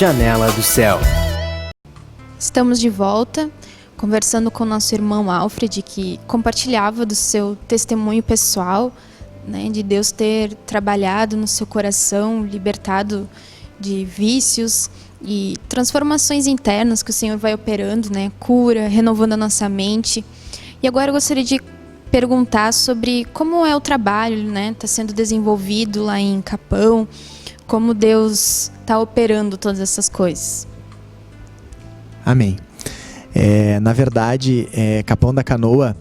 Janela do Céu. Estamos de volta, conversando com o nosso irmão Alfred, que compartilhava do seu testemunho pessoal, né, de Deus ter trabalhado no seu coração, libertado de vícios e transformações internas que o Senhor vai operando, né, cura, renovando a nossa mente. E agora eu gostaria de perguntar sobre como é o trabalho, né, está sendo desenvolvido lá em Capão, como Deus está operando todas essas coisas. Amém. Na verdade, Capão da Canoa,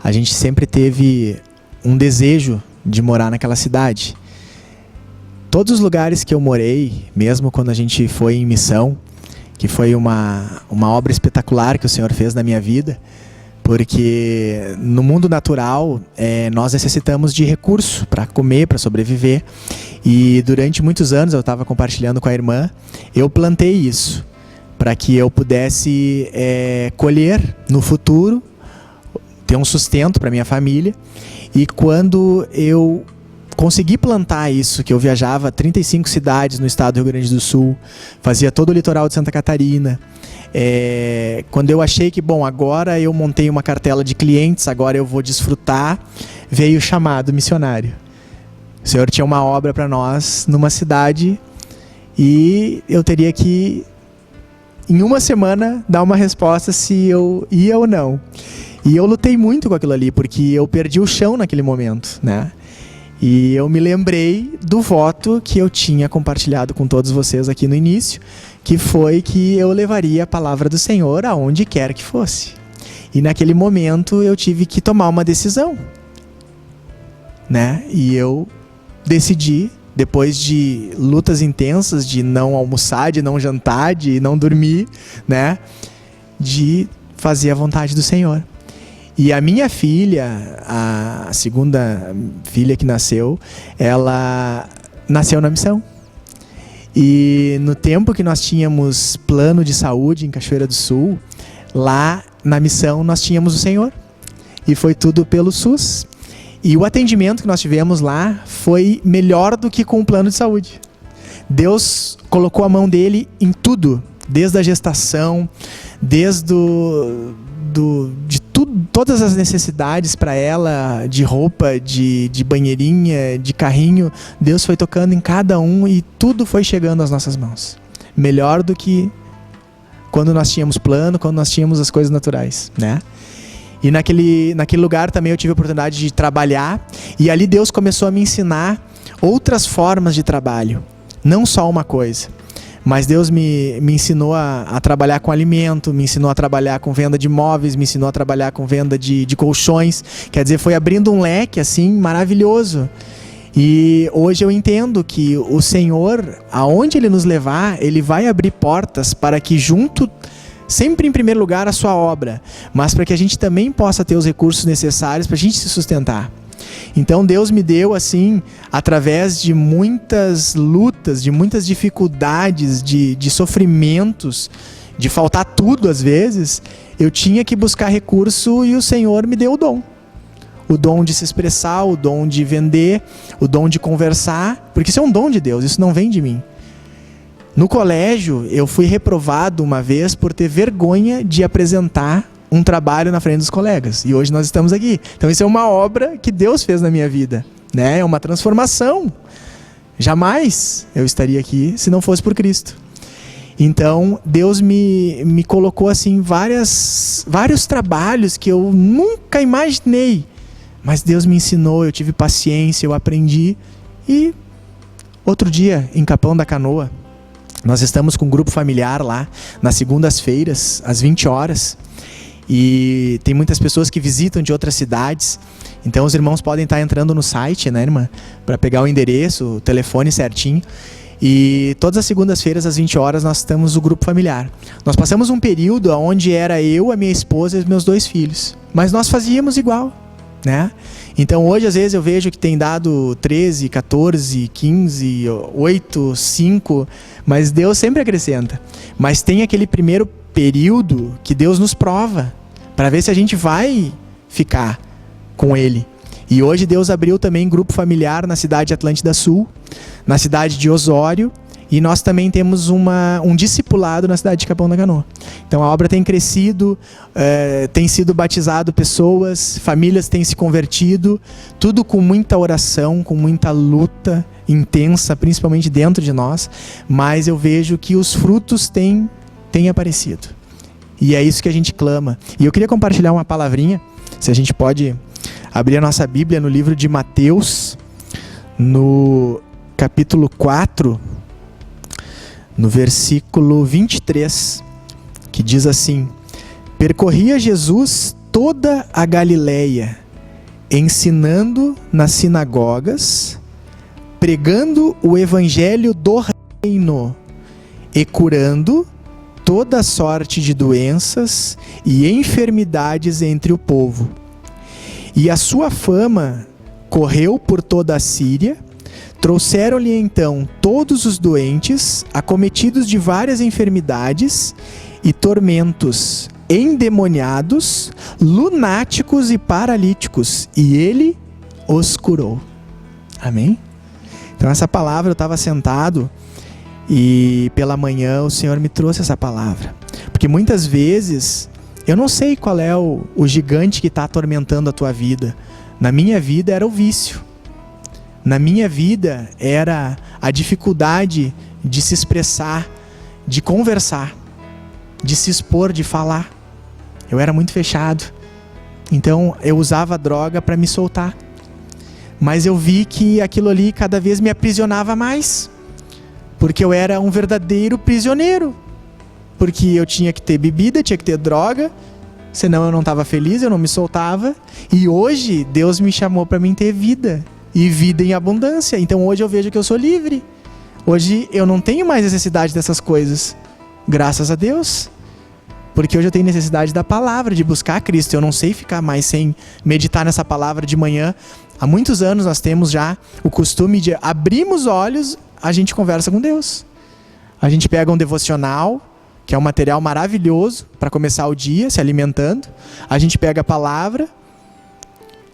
a gente sempre teve um desejo de morar naquela cidade. Todos os lugares que eu morei, mesmo quando a gente foi em missão, que foi uma obra espetacular que o Senhor fez na minha vida, porque no mundo natural nós necessitamos de recurso para comer, para sobreviver, e durante muitos anos eu estava compartilhando com a irmã, eu plantei isso, para que eu pudesse colher no futuro, ter um sustento para minha família. E quando eu consegui plantar isso, que eu viajava 35 cidades no estado do Rio Grande do Sul, fazia todo o litoral de Santa Catarina, quando eu achei que, bom, agora eu montei uma cartela de clientes, agora eu vou desfrutar, veio o chamado missionário. O Senhor tinha uma obra para nós numa cidade e eu teria que, em uma semana, dar uma resposta se eu ia ou não. E eu lutei muito com aquilo ali, porque eu perdi o chão naquele momento, né? E eu me lembrei do voto que eu tinha compartilhado com todos vocês aqui no início, que foi que eu levaria a palavra do Senhor aonde quer que fosse. E naquele momento eu tive que tomar uma decisão, né? E eu decidi, depois de lutas intensas, de não almoçar, de não jantar, de não dormir, né, de fazer a vontade do Senhor. E a minha filha, a segunda filha que nasceu, ela nasceu na missão. E no tempo que nós tínhamos plano de saúde em Cachoeira do Sul, lá na missão nós tínhamos o Senhor. E foi tudo pelo SUS. E o atendimento que nós tivemos lá foi melhor do que com o plano de saúde. Deus colocou a mão dele em tudo, desde a gestação, desde todas as necessidades para ela, de roupa, de banheirinha, de carrinho. Deus foi tocando em cada um e tudo foi chegando às nossas mãos. Melhor do que quando nós tínhamos plano, quando nós tínhamos as coisas naturais, né? E naquele lugar também eu tive a oportunidade de trabalhar, e ali Deus começou a me ensinar outras formas de trabalho, não só uma coisa. Mas Deus me ensinou a trabalhar com alimento, me ensinou a trabalhar com venda de móveis, me ensinou a trabalhar com venda de colchões. Quer dizer, foi abrindo um leque assim maravilhoso. E hoje eu entendo que o Senhor, aonde Ele nos levar, Ele vai abrir portas para que junto, sempre em primeiro lugar, a sua obra, mas para que a gente também possa ter os recursos necessários para a gente se sustentar. Então Deus me deu assim, através de muitas lutas, de muitas dificuldades, de sofrimentos, de faltar tudo às vezes, eu tinha que buscar recurso e o Senhor me deu o dom. O dom de se expressar, o dom de vender, o dom de conversar, porque isso é um dom de Deus, isso não vem de mim. No colégio, eu fui reprovado uma vez por ter vergonha de apresentar um trabalho na frente dos colegas. E hoje nós estamos aqui. Então isso é uma obra que Deus fez na minha vida, né? É uma transformação. Jamais eu estaria aqui se não fosse por Cristo. Então Deus me colocou assim vários trabalhos que eu nunca imaginei. Mas Deus me ensinou, eu tive paciência, eu aprendi. E outro dia, em Capão da Canoa, nós estamos com um grupo familiar lá, nas segundas-feiras, às 20 horas. E tem muitas pessoas que visitam de outras cidades. Então os irmãos podem estar entrando no site, né, irmã? Para pegar o endereço, o telefone certinho. E todas as segundas-feiras, às 20 horas, nós estamos no grupo familiar. Nós passamos um período onde era eu, a minha esposa e os meus 2 filhos. Mas nós fazíamos igual, né? Então hoje, às vezes, eu vejo que tem dado 13, 14, 15, 8, 5. Mas Deus sempre acrescenta. Mas tem aquele primeiro período que Deus nos prova, para ver se a gente vai ficar com Ele. E hoje Deus abriu também grupo familiar na cidade de Atlântida Sul, na cidade de Osório E nós também temos um discipulado na cidade de Capão da Canoa. Então a obra tem crescido, tem sido batizado pessoas, famílias têm se convertido, tudo com muita oração, com muita luta intensa, principalmente dentro de nós, mas eu vejo que os frutos têm aparecido. E é isso que a gente clama. E eu queria compartilhar uma palavrinha, se a gente pode abrir a nossa Bíblia no livro de Mateus, no capítulo 4, no versículo 23, que diz assim: percorria Jesus toda a Galileia, ensinando nas sinagogas, pregando o evangelho do reino e curando toda sorte de doenças e enfermidades entre o povo. E a sua fama correu por toda a Síria. Trouxeram-lhe então todos os doentes, acometidos de várias enfermidades e tormentos, endemoniados, lunáticos e paralíticos, e ele os curou. Amém? Então essa palavra, eu estava sentado e pela manhã o Senhor me trouxe essa palavra. Porque muitas vezes eu não sei qual é o gigante que está atormentando a tua vida. Na minha vida era o vício. Na minha vida era a dificuldade de se expressar, de conversar, de se expor, de falar. Eu era muito fechado. Então eu usava a droga para me soltar. Mas eu vi que aquilo ali cada vez me aprisionava mais. Porque eu era um verdadeiro prisioneiro. Porque eu tinha que ter bebida, tinha que ter droga, senão eu não estava feliz, eu não me soltava. E hoje Deus me chamou para mim ter vida. E vida em abundância. Então hoje eu vejo que eu sou livre. Hoje eu não tenho mais necessidade dessas coisas. Graças a Deus. Porque hoje eu tenho necessidade da palavra, de buscar Cristo. Eu não sei ficar mais sem meditar nessa palavra de manhã. Há muitos anos nós temos já o costume de abrirmos os olhos, a gente conversa com Deus. A gente pega um devocional, que é um material maravilhoso para começar o dia, se alimentando. A gente pega a palavra,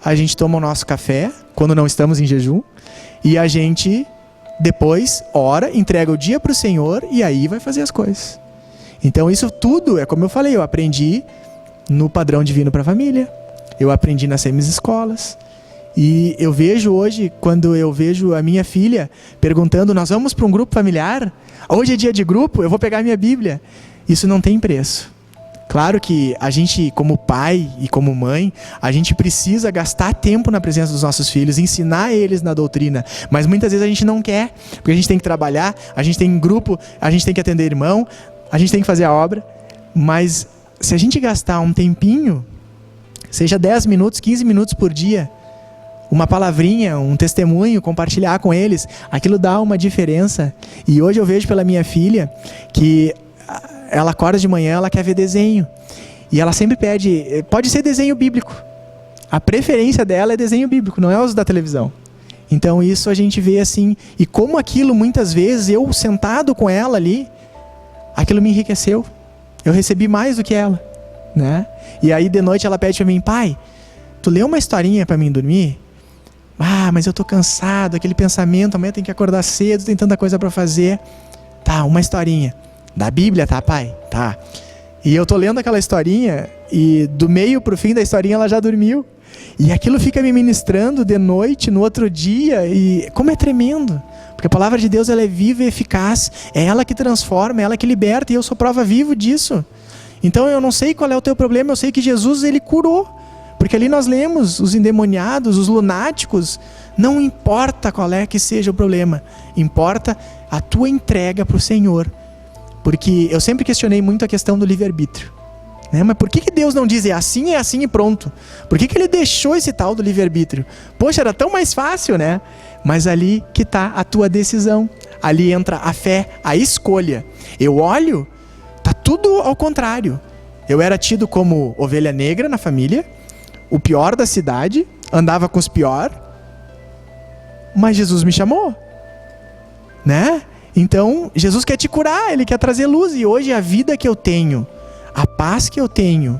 a gente toma o nosso café, quando não estamos em jejum, e a gente depois ora, entrega o dia para o Senhor e aí vai fazer as coisas. Então isso tudo, é como eu falei, eu aprendi no padrão divino para a família, eu aprendi nas semi-escolas, e eu vejo hoje, quando eu vejo a minha filha perguntando, nós vamos para um grupo familiar? Hoje é dia de grupo, eu vou pegar a minha Bíblia. Isso não tem preço. Claro que a gente, como pai e como mãe, a gente precisa gastar tempo na presença dos nossos filhos, ensinar eles na doutrina, mas muitas vezes a gente não quer, porque a gente tem que trabalhar, a gente tem um grupo, a gente tem que atender irmão, a gente tem que fazer a obra, mas se a gente gastar um tempinho, seja 10 minutos, 15 minutos por dia, uma palavrinha, um testemunho, compartilhar com eles, aquilo dá uma diferença. E hoje eu vejo pela minha filha que ela acorda de manhã, ela quer ver desenho. E ela sempre pede, pode ser desenho bíblico. A preferência dela é desenho bíblico, não é os da televisão. Então isso a gente vê assim, e como aquilo muitas vezes, eu sentado com ela ali, aquilo me enriqueceu. Eu recebi mais do que ela, né? E aí de noite ela pede para mim, pai, tu lê uma historinha para mim dormir? Ah, mas eu tô cansado, aquele pensamento, amanhã tem que acordar cedo, tem tanta coisa para fazer. Tá, uma historinha. Da Bíblia, tá, pai? Tá. E eu tô lendo aquela historinha e do meio pro fim da historinha ela já dormiu. E aquilo fica me ministrando de noite, no outro dia, e como é tremendo. Porque a palavra de Deus, ela é viva e eficaz, é ela que transforma, é ela que liberta, e eu sou prova viva disso. Então eu não sei qual é o teu problema, eu sei que Jesus, ele curou. Porque ali nós lemos os endemoniados, os lunáticos. Não importa qual é que seja o problema, importa a tua entrega para o Senhor. Porque eu sempre questionei muito a questão do livre-arbítrio, né? Mas por que Deus não diz é assim e pronto? Por que Ele deixou esse tal do livre-arbítrio? Poxa, era tão mais fácil, né? Mas ali que está a tua decisão. Ali entra a fé, a escolha. Eu olho, tá tudo ao contrário. Eu era tido como ovelha negra na família, o pior da cidade, andava com os piores, mas Jesus me chamou, né? Então, Jesus quer te curar, Ele quer trazer luz. E hoje a vida que eu tenho, a paz que eu tenho,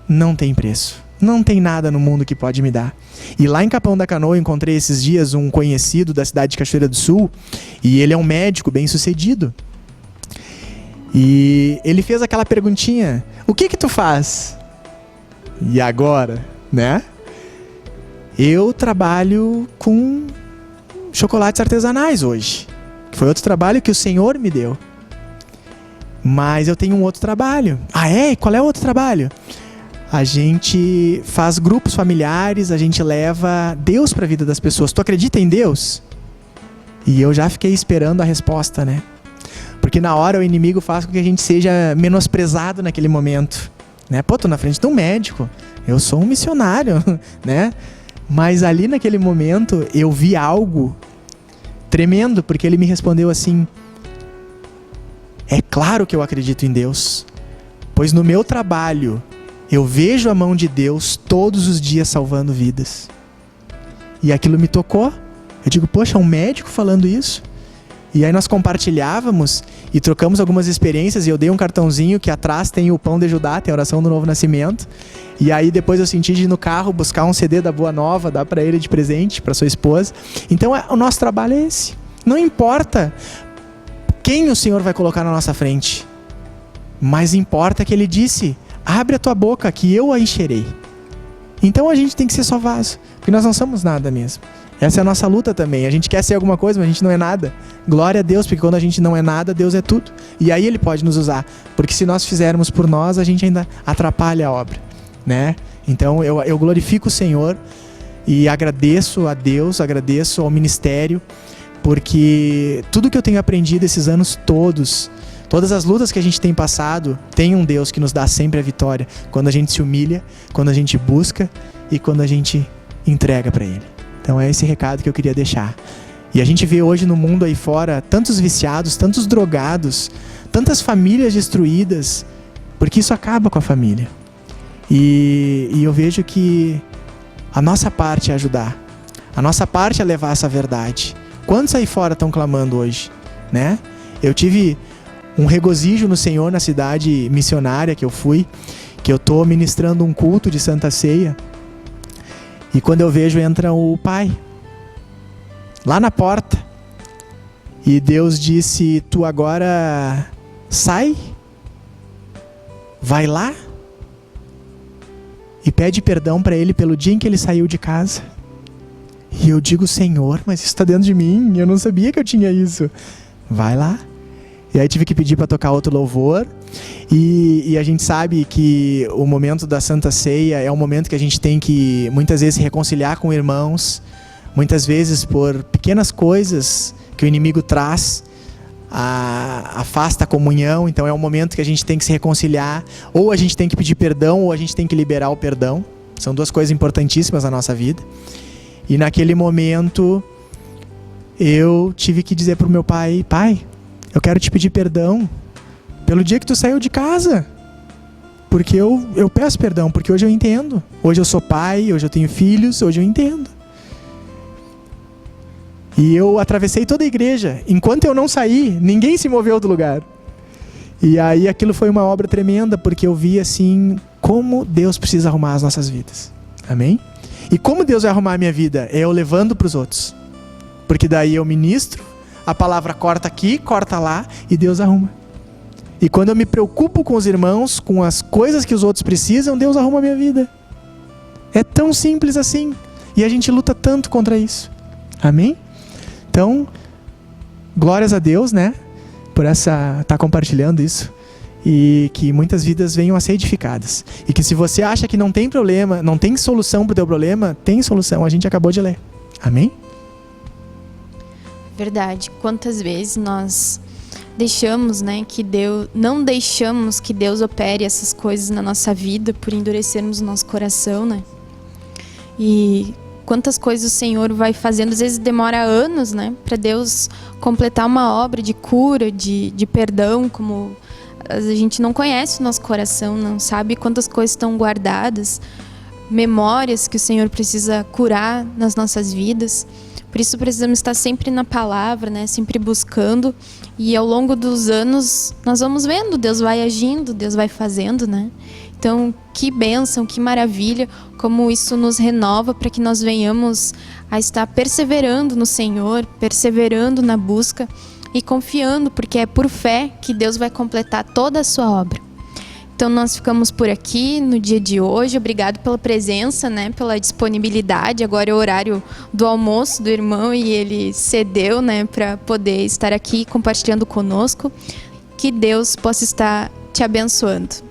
não tem preço. Não tem nada no mundo que pode me dar. E lá em Capão da Canoa eu encontrei esses dias um conhecido da cidade de Cachoeira do Sul, e ele é um médico bem sucedido. E ele fez aquela perguntinha: o que tu faz? E agora, né? Eu trabalho com chocolates artesanais hoje. Foi outro trabalho que o Senhor me deu. Mas eu tenho um outro trabalho. Ah, é? E qual é o outro trabalho? A gente faz grupos familiares, a gente leva Deus para a vida das pessoas. Tu acredita em Deus? E eu já fiquei esperando a resposta, né? Porque na hora o inimigo faz com que a gente seja menosprezado naquele momento, né? Pô, tô na frente de um médico, eu sou um missionário, né? Mas ali naquele momento eu vi algo tremendo, porque ele me respondeu assim: é claro que eu acredito em Deus, pois no meu trabalho eu vejo a mão de Deus todos os dias salvando vidas. E aquilo me tocou. Eu digo, poxa, um médico falando isso? E aí nós compartilhávamos e trocamos algumas experiências, e eu dei um cartãozinho que atrás tem o Pão de Judá, tem a oração do Novo Nascimento. E aí depois eu senti de ir no carro buscar um CD da Boa Nova, dar para ele de presente, para sua esposa. Então o nosso trabalho é esse. Não importa quem o Senhor vai colocar na nossa frente, mas importa que Ele disse: abre a tua boca que eu a encherei. Então a gente tem que ser só vaso, porque nós não somos nada mesmo. Essa é a nossa luta também. A gente quer ser alguma coisa, mas a gente não é nada. Glória a Deus, porque quando a gente não é nada, Deus é tudo. E aí Ele pode nos usar, porque se nós fizermos por nós, a gente ainda atrapalha a obra, né? Então eu glorifico o Senhor e agradeço a Deus, agradeço ao ministério, porque tudo que eu tenho aprendido esses anos todos, todas as lutas que a gente tem passado, tem um Deus que nos dá sempre a vitória, quando a gente se humilha, quando a gente busca e quando a gente entrega para Ele. Então é esse recado que eu queria deixar. E a gente vê hoje no mundo aí fora tantos viciados, tantos drogados, tantas famílias destruídas, porque isso acaba com a família. E eu vejo que a nossa parte é ajudar, a nossa parte é levar essa verdade. Quantos aí fora estão clamando hoje, né? Eu tive um regozijo no Senhor na cidade missionária que eu fui, que eu estou ministrando um culto de Santa Ceia, e quando eu vejo entra o pai lá na porta, e Deus disse: tu agora sai, vai lá e pede perdão para ele pelo dia em que ele saiu de casa. E eu digo: Senhor, mas isso está dentro de mim, eu não sabia que eu tinha isso. Vai lá. E aí tive que pedir para tocar outro louvor. E a gente sabe que o momento da Santa Ceia é um momento que a gente tem que muitas vezes se reconciliar com irmãos, muitas vezes por pequenas coisas que o inimigo traz, afasta a comunhão. Então é um momento que a gente tem que se reconciliar, ou a gente tem que pedir perdão, ou a gente tem que liberar o perdão. São duas coisas importantíssimas na nossa vida. E naquele momento eu tive que dizer para o meu pai: pai, eu quero te pedir perdão pelo dia que tu saiu de casa, porque eu peço perdão, porque hoje eu entendo. Hoje eu sou pai, hoje eu tenho filhos, hoje eu entendo. E eu atravessei toda a igreja. Enquanto eu não saí, ninguém se moveu do lugar. E aí aquilo foi uma obra tremenda, porque eu vi assim como Deus precisa arrumar as nossas vidas. Amém? E como Deus vai arrumar a minha vida? É eu levando para os outros. Porque daí eu ministro, a palavra corta aqui, corta lá, e Deus arruma. E quando eu me preocupo com os irmãos, com as coisas que os outros precisam, Deus arruma a minha vida. É tão simples assim. E a gente luta tanto contra isso. Amém? Então, glórias a Deus, né? Por tá compartilhando isso. E que muitas vidas venham a ser edificadas. E que se você acha que não tem problema, não tem solução para o teu problema, tem solução. A gente acabou de ler. Amém? Verdade. Quantas vezes nós deixamos, né, não deixamos que Deus opere essas coisas na nossa vida por endurecermos o nosso coração, né? E quantas coisas o Senhor vai fazendo, às vezes demora anos, né, para Deus completar uma obra de cura, de perdão, como a gente não conhece o nosso coração, não sabe quantas coisas estão guardadas, memórias que o Senhor precisa curar nas nossas vidas. Por isso precisamos estar sempre na palavra, né? Sempre buscando. E ao longo dos anos nós vamos vendo, Deus vai agindo, Deus vai fazendo, né? Então, que bênção, que maravilha, como isso nos renova para que nós venhamos a estar perseverando no Senhor, perseverando na busca e confiando, porque é por fé que Deus vai completar toda a sua obra. Então, nós ficamos por aqui no dia de hoje. Obrigado pela presença, né, pela disponibilidade. Agora é o horário do almoço do irmão e ele cedeu, né, para poder estar aqui compartilhando conosco. Que Deus possa estar te abençoando.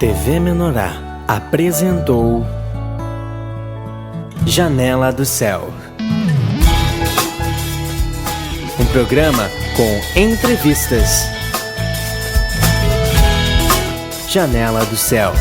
TV Menorá apresentou Janela do Céu. Um programa com entrevistas. Janela do Céu.